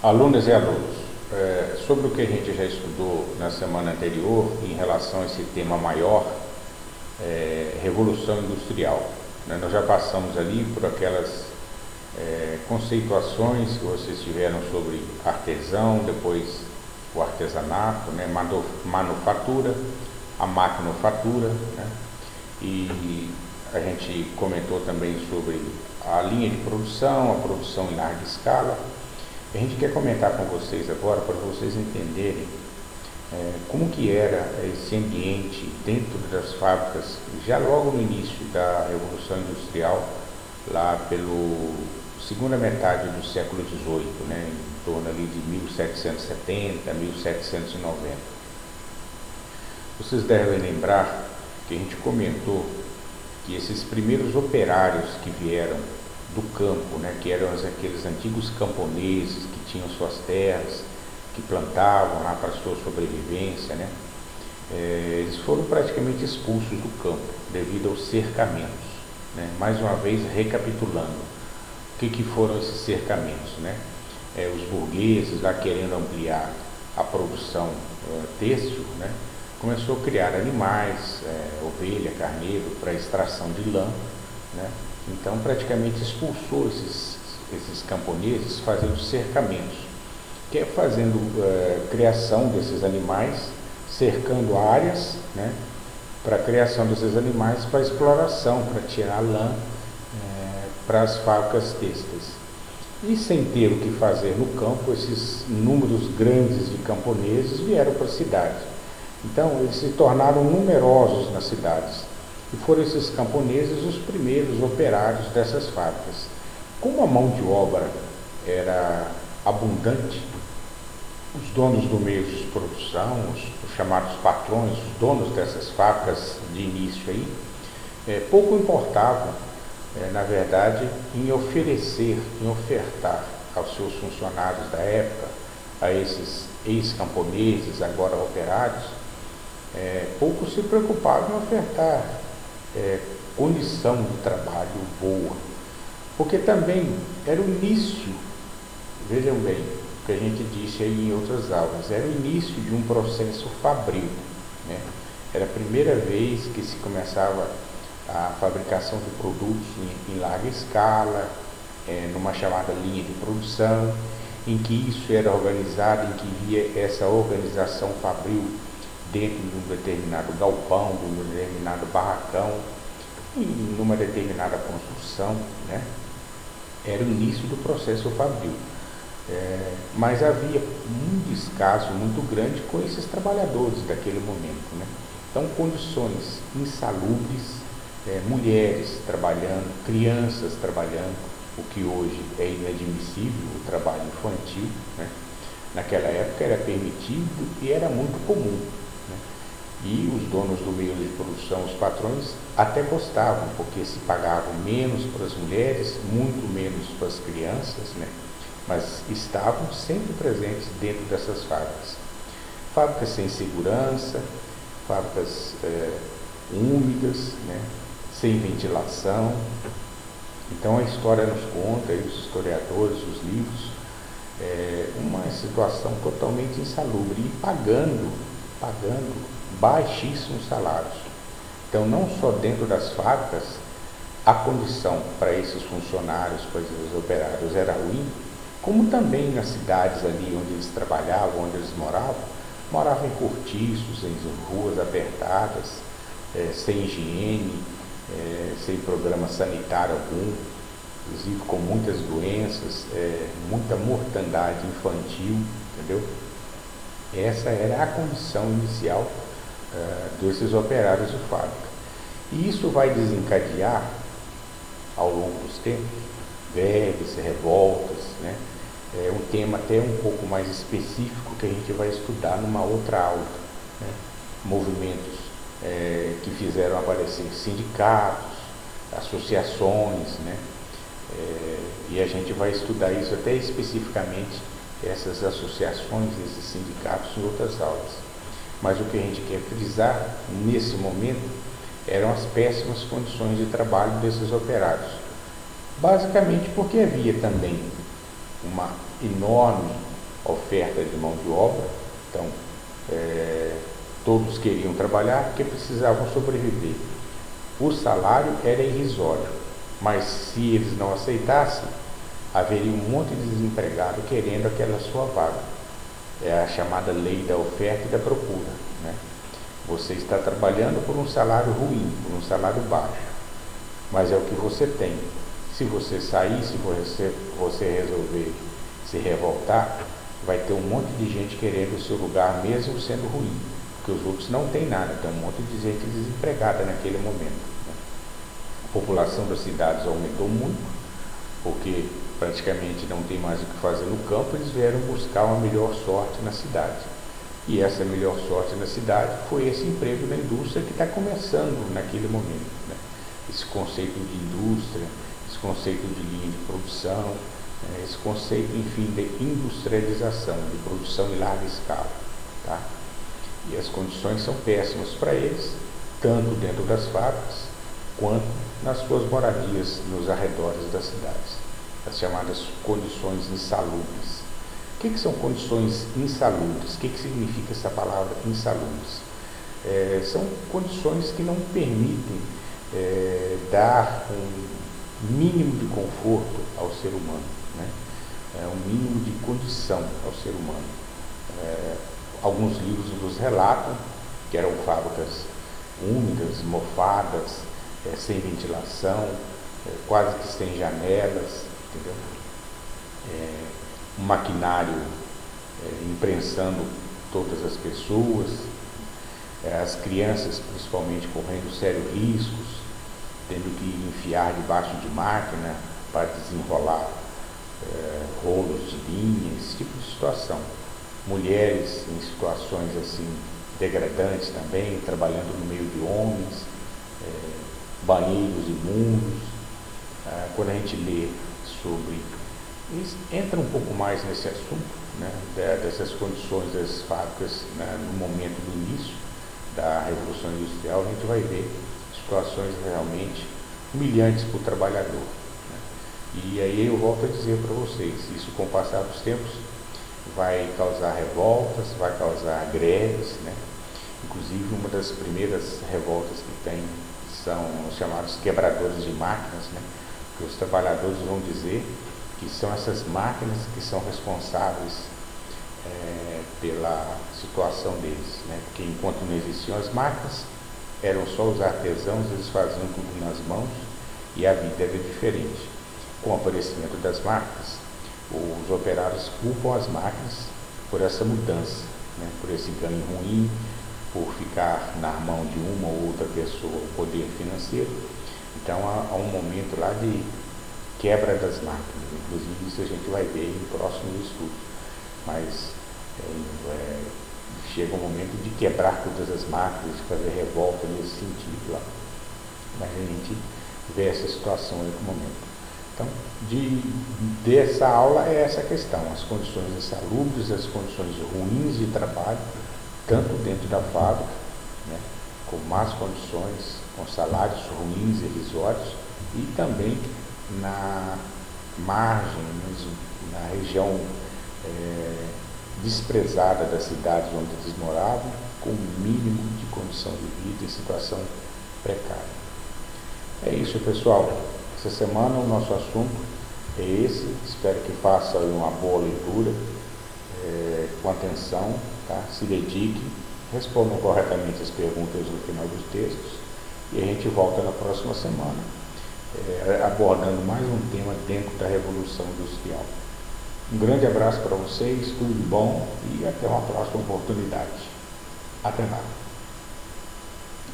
Alunas e alunos, sobre o que a gente já estudou na semana anterior em relação a esse tema maior, Revolução Industrial, né? Nós já passamos ali por aquelas conceituações que vocês tiveram sobre artesão, depois o artesanato, né? Manufatura, a maquinofatura, né? E a gente comentou também sobre a linha de produção, a produção em larga escala. A gente quer comentar com vocês agora para vocês entenderem como que era esse ambiente dentro das fábricas, já logo no início da Revolução Industrial, lá pelo segunda metade do século XVIII, né, em torno ali de 1770, 1790. Vocês devem lembrar que a gente comentou que esses primeiros operários que vieram do campo, né, que eram aqueles antigos camponeses que tinham suas terras, que plantavam lá para a sua sobrevivência, né, eles foram praticamente expulsos do campo devido aos cercamentos, né. Mais uma vez, recapitulando, o que foram esses cercamentos, né? Os burgueses lá querendo ampliar a produção têxtil, né, começou a criar animais, ovelha, carneiro, para extração de lã, né? Então praticamente expulsou esses camponeses fazendo cercamentos, que é fazendo criação desses animais, cercando áreas, né, para a criação desses animais, para exploração, para tirar lã para as fábricas têxteis. E sem ter o que fazer no campo, esses números grandes de camponeses vieram para a cidade. Então eles se tornaram numerosos nas cidades. E foram esses camponeses os primeiros operários dessas fábricas. Como a mão de obra era abundante, os donos do meio de produção, os chamados patrões, os donos dessas fábricas de início aí, pouco importavam, na verdade, em ofertar aos seus funcionários da época, a esses ex-camponeses, agora operários, pouco se preocupavam em ofertar condição de trabalho boa, porque também era o início, vejam bem, o que a gente disse aí em outras aulas, era o início de um processo fabril, né? Era a primeira vez que se começava a fabricação de produtos em larga escala, numa chamada linha de produção, em que isso era organizado, em que via essa organização fabril dentro de um determinado galpão, de um determinado barracão, em uma determinada construção, né? Era o início do processo fabril. Mas havia um descaso muito grande com esses trabalhadores daquele momento, né? Então, condições insalubres, mulheres trabalhando, crianças trabalhando, o que hoje é inadmissível, o trabalho infantil, né? Naquela época era permitido e era muito comum, né? E os donos do meio de produção, os patrões, até gostavam, porque se pagavam menos para as mulheres, muito menos para as crianças, né? Mas estavam sempre presentes dentro dessas fábricas. Fábricas sem segurança, fábricas úmidas, né? Sem ventilação. Então a história nos conta, e os historiadores, os livros, uma situação totalmente insalubre e pagando baixíssimos salários. Então, não só dentro das fábricas a condição para esses funcionários, para esses operários era ruim, como também nas cidades ali onde eles trabalhavam, onde eles moravam em cortiços, em ruas apertadas, sem higiene, sem programa sanitário algum, inclusive com muitas doenças, muita mortandade infantil, entendeu? Essa era a condição inicial desses operários de fábrica. E isso vai desencadear, ao longo dos tempos, greves, revoltas, né? Um tema até um pouco mais específico que a gente vai estudar numa outra aula, né? Movimentos que fizeram aparecer sindicatos, associações, né? E a gente vai estudar isso até especificamente, essas associações, esses sindicatos, em outras aulas. Mas o que a gente quer frisar nesse momento eram as péssimas condições de trabalho desses operários. Basicamente porque havia também uma enorme oferta de mão de obra. Então, todos queriam trabalhar porque precisavam sobreviver. O salário era irrisório, mas se eles não aceitassem, haveria um monte de desempregado querendo aquela sua vaga. É a chamada lei da oferta e da procura, né? Você está trabalhando por um salário ruim, por um salário baixo, mas é o que você tem. Se você sair, se você resolver se revoltar, vai ter um monte de gente querendo o seu lugar mesmo sendo ruim, porque os outros não têm nada, tem um monte de gente desempregada naquele momento, né? A população das cidades aumentou muito, porque praticamente não tem mais o que fazer no campo, eles vieram buscar uma melhor sorte na cidade. E essa melhor sorte na cidade foi esse emprego na indústria que está começando naquele momento, né? Esse conceito de indústria, esse conceito de linha de produção, esse conceito, enfim, de industrialização, de produção em larga escala, tá? E as condições são péssimas para eles, tanto dentro das fábricas, quanto nas suas moradias nos arredores das cidades, as chamadas condições insalubres. O que são condições insalubres? O que significa essa palavra insalubres? São condições que não permitem dar um mínimo de conforto ao ser humano, né? Um mínimo de condição ao ser humano. Alguns livros nos relatam que eram fábricas úmidas, mofadas, sem ventilação, quase que sem janelas, entendeu? Um maquinário imprensando todas as pessoas, as crianças principalmente correndo sérios riscos, tendo que enfiar debaixo de máquina para desenrolar rolos de linha, esse tipo de situação. Mulheres em situações assim degradantes também, trabalhando no meio de homens, banheiros imundos. Quando a gente lê sobre, entra um pouco mais nesse assunto, né, dessas condições das fábricas, né, no momento do início da Revolução Industrial, a gente vai ver situações realmente humilhantes para o trabalhador, né? E aí eu volto a dizer para vocês, isso com o passar dos tempos vai causar revoltas, vai causar greves, né? Inclusive uma das primeiras revoltas que tem são os chamados quebradores de máquinas, né? Que os trabalhadores vão dizer que são essas máquinas que são responsáveis pela situação deles, né? Porque enquanto não existiam as máquinas, eram só os artesãos, eles faziam tudo nas mãos e a vida era diferente. Com o aparecimento das máquinas, os operários culpam as máquinas por essa mudança, né? Por esse ganho ruim, por ficar na mão de uma ou outra pessoa o poder financeiro. Então há um momento lá de quebra das máquinas, inclusive isso a gente vai ver em próximos estudos, mas chega um momento de quebrar todas as máquinas, de fazer revolta nesse sentido lá, mas a gente vê essa situação aí no momento. Então, dessa aula é essa questão, as condições insalubres, as condições ruins de trabalho, tanto dentro da fábrica, né, com más condições, com salários ruins e irrisórios, e também na margem, na região desprezada das cidades onde eles moravam, com o mínimo de condição de vida em situação precária. É isso, pessoal. Essa semana o nosso assunto é esse. Espero que faça uma boa leitura, com atenção, tá? Se dedique, respondam corretamente as perguntas no final dos textos e a gente volta na próxima semana, abordando mais um tema dentro da Revolução Industrial. Um grande abraço para vocês, tudo de bom e até uma próxima oportunidade. Até lá.